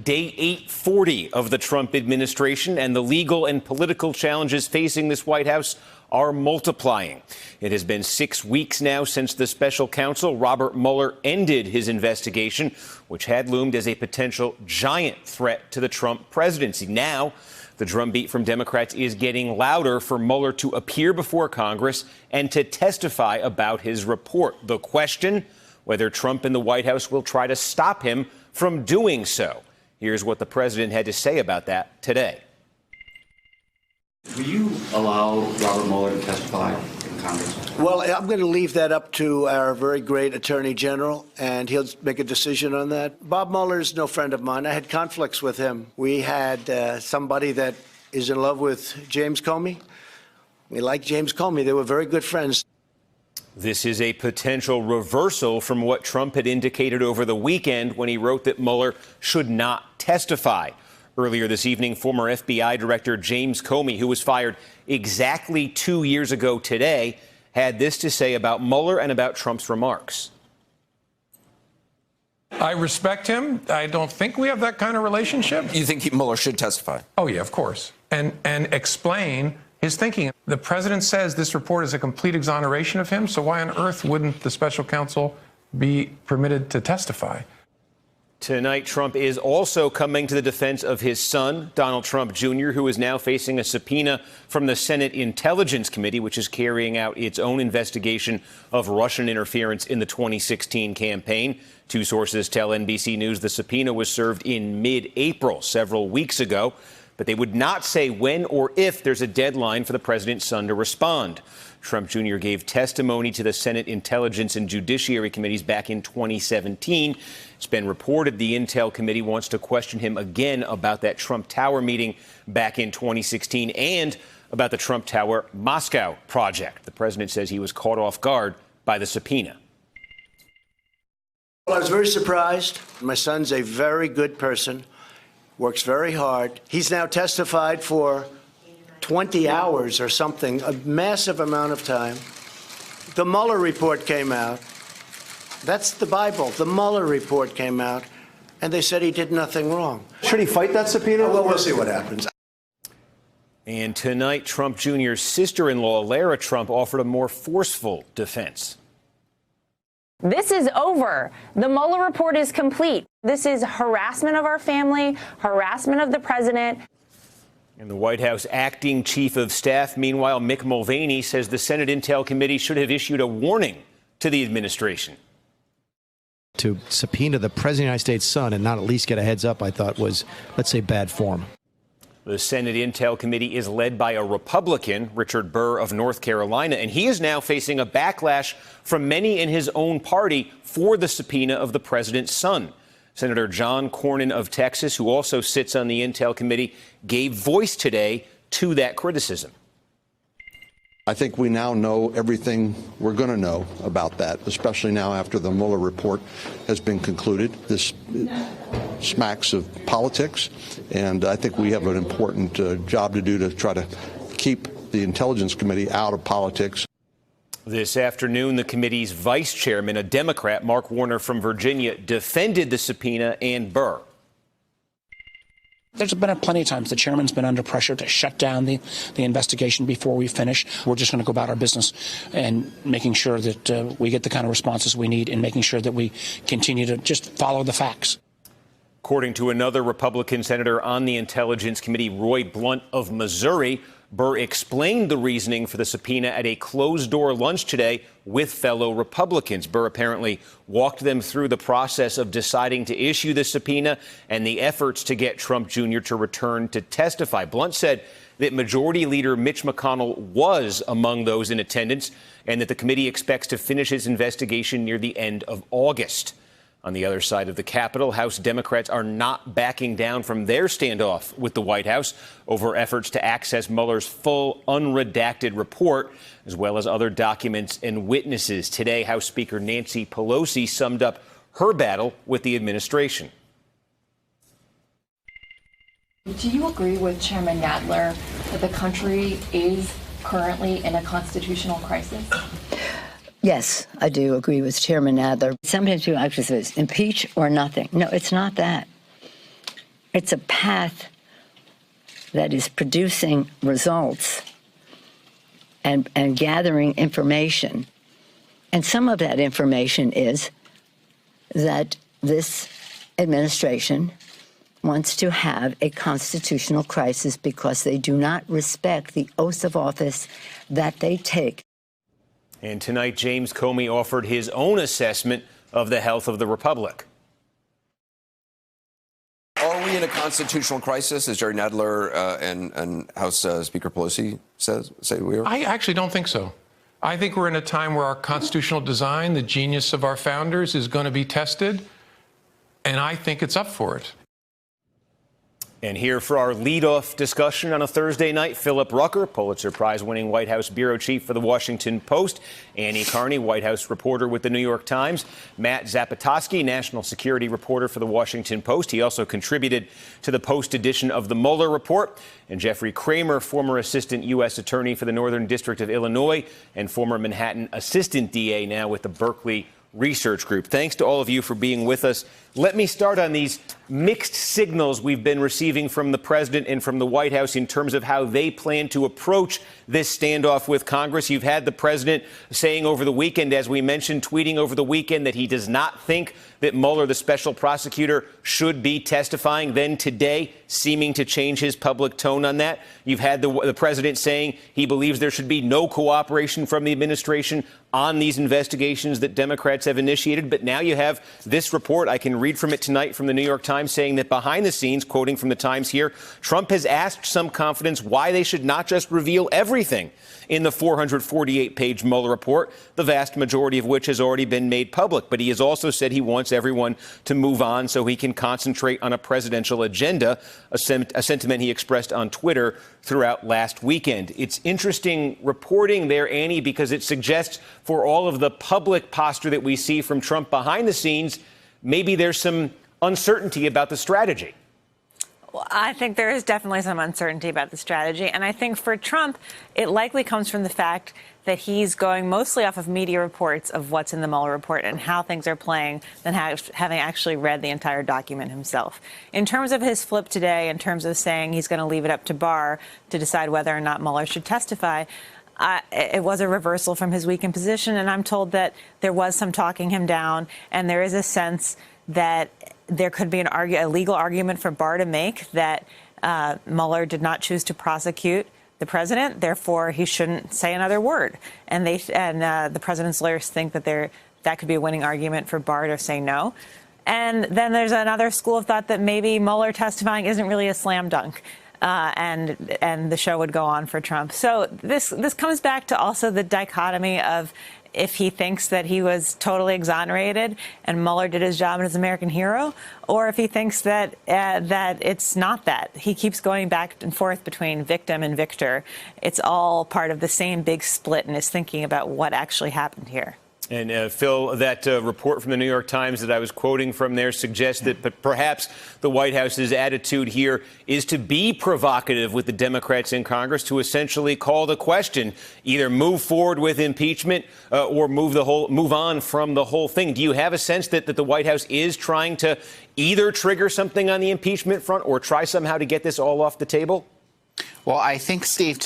Day 840 of the Trump administration, and the legal and political challenges facing this White House are multiplying. It has been 6 weeks now since the special counsel, Robert Mueller, ended his investigation, which had loomed as a potential giant threat to the Trump presidency. Now, the drumbeat from Democrats is getting louder for Mueller to appear before Congress and to testify about his report. The question, whether Trump and the White House will try to stop him from doing so. Here's what the president had to say about that today. Will you allow Robert Mueller to testify in Congress? Well, I'm going to leave that up to our very great Attorney General, and he'll make a decision on that. Bob Mueller is no friend of mine. I had conflicts with him. We had somebody that is in love with James Comey. We like James Comey. They were very good friends. This is a potential reversal from what Trump had indicated over the weekend when he wrote that Mueller should not testify. Earlier this evening, former FBI Director James Comey, who was fired exactly 2 years ago today, had this to say about Mueller and about Trump's remarks. I respect him. I don't think we have that kind of relationship. You think Mueller should testify? Oh, yeah, of course. And explain his thinking. The president says this report is a complete exoneration of him, so why on earth wouldn't the special counsel be permitted to testify? Tonight, Trump is also coming to the defense of his son, Donald Trump Jr., who is now facing a subpoena from the Senate Intelligence Committee, which is carrying out its own investigation of Russian interference in the 2016 campaign. Two sources tell NBC News the subpoena was served in mid-April, several weeks ago, but they would not say when or if there's a deadline for the president's son to respond. Trump Jr. gave testimony to the Senate Intelligence and Judiciary Committees back in 2017. It's been reported the Intel Committee wants to question him again about that Trump Tower meeting back in 2016 and about the Trump Tower Moscow project. The president says he was caught off guard by the subpoena. Well, I was very surprised. My son's a very good person, works very hard. He's now testified for 20 hours or something, a massive amount of time. The Mueller report came out. That's the Bible. The Mueller report came out, and they said he did nothing wrong. Should he fight that subpoena? Well, we'll see what happens. And tonight, Trump Jr.'s sister-in-law, Lara Trump, offered a more forceful defense. This is over. The Mueller report is complete. This is harassment of our family, harassment of the president. And the White House acting chief of staff, meanwhile, Mick Mulvaney, says the Senate Intel Committee should have issued a warning to the administration. To subpoena the president of the United States' son and not at least get a heads up, I thought was, let's say, bad form. The Senate Intel Committee is led by a Republican, Richard Burr of North Carolina, and he is now facing a backlash from many in his own party for the subpoena of the president's son. Senator John Cornyn of Texas, who also sits on the Intel Committee, gave voice today to that criticism. I think we now know everything we're going to know about that, especially now after the Mueller report has been concluded. This smacks of politics, and I think we have an important job to do to try to keep the Intelligence Committee out of politics. This afternoon, the committee's vice chairman, a Democrat, Mark Warner from Virginia, defended the subpoena and Burr. There's been plenty of times the chairman's been under pressure to shut down the investigation before we finish. We're just going to go about our business and making sure that we get the kind of responses we need and making sure that we continue to just follow the facts. According to another Republican senator on the Intelligence Committee, Roy Blunt of Missouri, Burr explained the reasoning for the subpoena at a closed-door lunch today with fellow Republicans. Burr apparently walked them through the process of deciding to issue the subpoena and the efforts to get Trump Jr. to return to testify. Blunt said that Majority Leader Mitch McConnell was among those in attendance and that the committee expects to finish its investigation near the end of August. On the other side of the Capitol, House Democrats are not backing down from their standoff with the White House over efforts to access Mueller's full unredacted report, as well as other documents and witnesses. Today, House Speaker Nancy Pelosi summed up her battle with the administration. Do you agree with Chairman Nadler that the country is currently in a constitutional crisis? Yes, I do agree with Chairman Nadler. Sometimes people actually say, impeach or nothing. No, it's not that. It's a path that is producing results and gathering information. And some of that information is that this administration wants to have a constitutional crisis because they do not respect the oath of office that they take. And tonight, James Comey offered his own assessment of the health of the republic. Are we in a constitutional crisis, as Jerry Nadler and House Speaker Pelosi say we are? I actually don't think so. I think we're in a time where our constitutional design, the genius of our founders, is going to be tested, and I think it's up for it. And here for our leadoff discussion on a Thursday night, Philip Rucker, Pulitzer Prize-winning White House bureau chief for The Washington Post, Annie Carney, White House reporter with The New York Times, Matt Zapotosky, national security reporter for The Washington Post. He also contributed to the Post edition of the Mueller Report, and Jeffrey Kramer, former assistant U.S. attorney for the Northern District of Illinois and former Manhattan assistant DA, now with the Berkeley Research Group. Thanks to all of you for being with us. Let me start on these mixed signals we've been receiving from the president and from the White House in terms of how they plan to approach this standoff with Congress. You've had the president saying over the weekend, as we mentioned, tweeting over the weekend, that he does not think that Mueller, the special prosecutor, should be testifying. Then today, seeming to change his public tone on that. You've had the president saying he believes there should be no cooperation from the administration on these investigations that Democrats have initiated. But now you have this report. I can read from it tonight from the New York Times, saying that behind the scenes, quoting from the Times here, Trump has asked some confidence why they should not just reveal everything in the 448-page Mueller report, the vast majority of which has already been made public. But he has also said he wants everyone to move on so he can concentrate on a presidential agenda, a sentiment he expressed on Twitter throughout last weekend. It's interesting reporting there, Annie, because it suggests for all of the public posture that we see from Trump behind the scenes, maybe there's some uncertainty about the strategy. Well, I think there is definitely some uncertainty about the strategy. And I think for Trump, it likely comes from the fact that he's going mostly off of media reports of what's in the Mueller report and how things are playing than having actually read the entire document himself. In terms of his flip today, in terms of saying he's going to leave it up to Barr to decide whether or not Mueller should testify, it was a reversal from his weakened position. And I'm told that there was some talking him down, and there is a sense that there could be a legal argument for Barr to make that Mueller did not choose to prosecute the president, therefore he shouldn't say another word. And the president's lawyers think that that could be a winning argument for Barr to say no. And then there's another school of thought that maybe Mueller testifying isn't really a slam dunk. And the show would go on for Trump. So this comes back to also the dichotomy of if he thinks that he was totally exonerated and Mueller did his job as American hero, or if he thinks that it's not that. He keeps going back and forth between victim and victor. It's all part of the same big split in his thinking about what actually happened here. And Phil, that report from the New York Times that I was quoting from there suggests that perhaps the White House's attitude here is to be provocative with the Democrats in Congress, to essentially call the question, either move forward with impeachment or move on from the whole thing. Do you have a sense that the White House is trying to either trigger something on the impeachment front or try somehow to get this all off the table? Well, I think, Steve,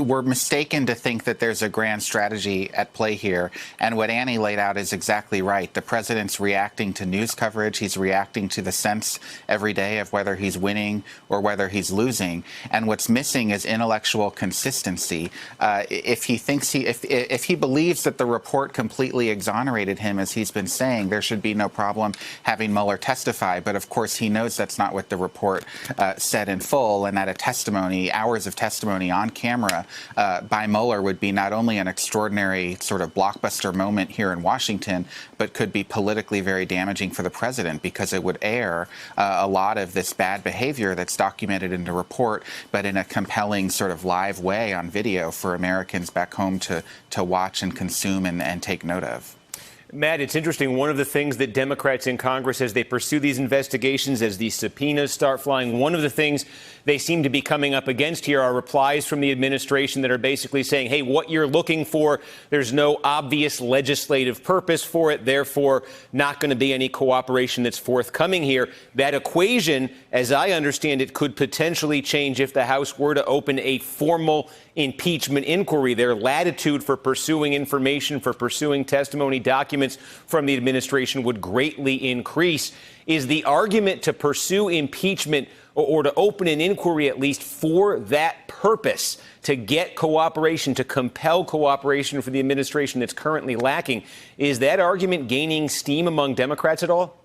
we're mistaken to think that there's a grand strategy at play here. And what Annie laid out is exactly right. The president's reacting to news coverage. He's reacting to the sense every day of whether he's winning or whether he's losing. And what's missing is intellectual consistency. If he believes that the report completely exonerated him, as he's been saying, there should be no problem having Mueller testify. But, of course, he knows that's not what the report said in full, and that a testimony, hours of testimony on camera by Mueller would be not only an extraordinary sort of blockbuster moment here in Washington, but could be politically very damaging for the president because it would air a lot of this bad behavior that's documented in the report, but in a compelling sort of live way on video for Americans back home to watch and consume and take note of. Matt, it's interesting. One of the things that Democrats in Congress, as they pursue these investigations, as these subpoenas start flying, one of the things they seem to be coming up against here are replies from the administration that are basically saying, hey, what you're looking for, there's no obvious legislative purpose for it, therefore not going to be any cooperation that's forthcoming here. That equation, as I understand it, could potentially change if the House were to open a formal impeachment inquiry. Their latitude for pursuing information, for pursuing testimony, documents from the administration would greatly increase. Is the argument to pursue impeachment or to open an inquiry at least for that purpose, to get cooperation, to compel cooperation for the administration that's currently lacking, is that argument gaining steam among Democrats at all?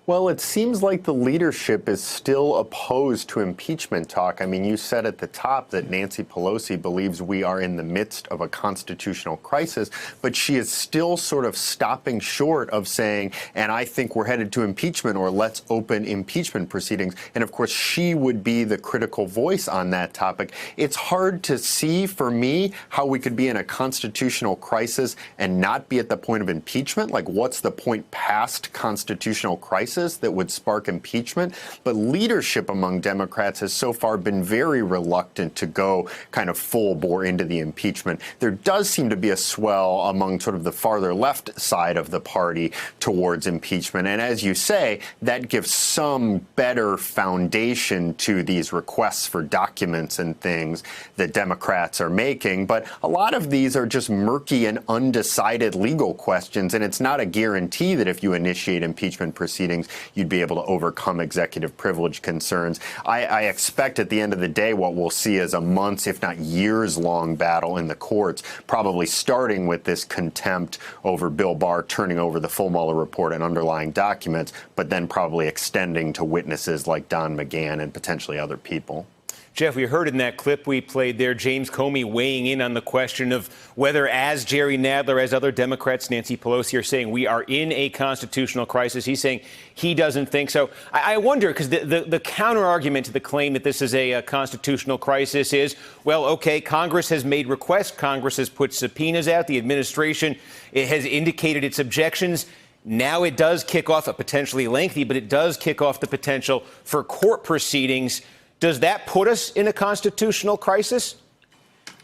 Well, it seems like the leadership is still opposed to impeachment talk. I mean, you said at the top that Nancy Pelosi believes we are in the midst of a constitutional crisis, but she is still sort of stopping short of saying, and I think we're headed to impeachment, or let's open impeachment proceedings. And of course, she would be the critical voice on that topic. It's hard to see for me how we could be in a constitutional crisis and not be at the point of impeachment. Like, what's the point past constitutional crisis that would spark impeachment? But leadership among Democrats has so far been very reluctant to go kind of full bore into the impeachment. There does seem to be a swell among sort of the farther left side of the party towards impeachment. And as you say, that gives some better foundation to these requests for documents and things that Democrats are making. But a lot of these are just murky and undecided legal questions. And it's not a guarantee that if you initiate impeachment proceedings, you'd be able to overcome executive privilege concerns. I expect at the end of the day, what we'll see is a months, if not years long battle in the courts, probably starting with this contempt over Bill Barr turning over the full Mueller report and underlying documents, but then probably extending to witnesses like Don McGahn and potentially other people. Jeff, we heard in that clip we played there James Comey weighing in on the question of whether, as Jerry Nadler, as other Democrats, Nancy Pelosi, are saying we are in a constitutional crisis. He's saying he doesn't think so. I wonder, because the counter argument to the claim that this is a constitutional crisis is, well, OK, Congress has made requests. Congress has put subpoenas out. The administration has indicated its objections. Now it does kick off a potentially lengthy, but it does kick off the potential for court proceedings. Does that put us in a constitutional crisis?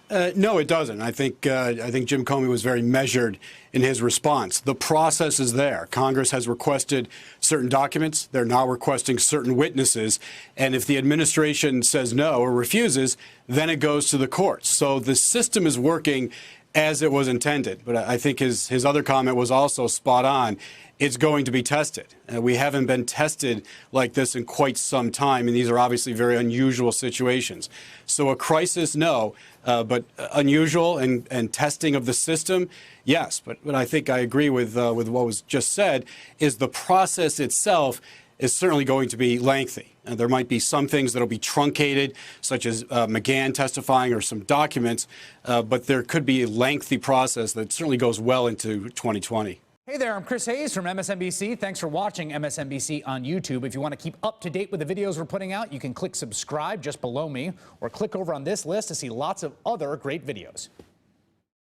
No, it doesn't. I think Jim Comey was very measured in his response. The process is there. Congress has requested certain documents. They're now requesting certain witnesses. And if the administration says no or refuses, then it goes to the courts. So the system is working as it was intended. But I think his other comment was also spot on. It's going to be tested. We haven't been tested like this in quite some time, and these are obviously very unusual situations. So a crisis, no, but unusual and testing of the system, yes. But I think I agree with what was just said, is the process itself is certainly going to be lengthy. There might be some things that will be truncated, such as McGahn testifying or some documents, but there could be a lengthy process that certainly goes well into 2020. Hey there, I'm Chris Hayes from MSNBC. Thanks for watching MSNBC on YouTube. If you want to keep up to date with the videos we're putting out, you can click subscribe just below me or click over on this list to see lots of other great videos.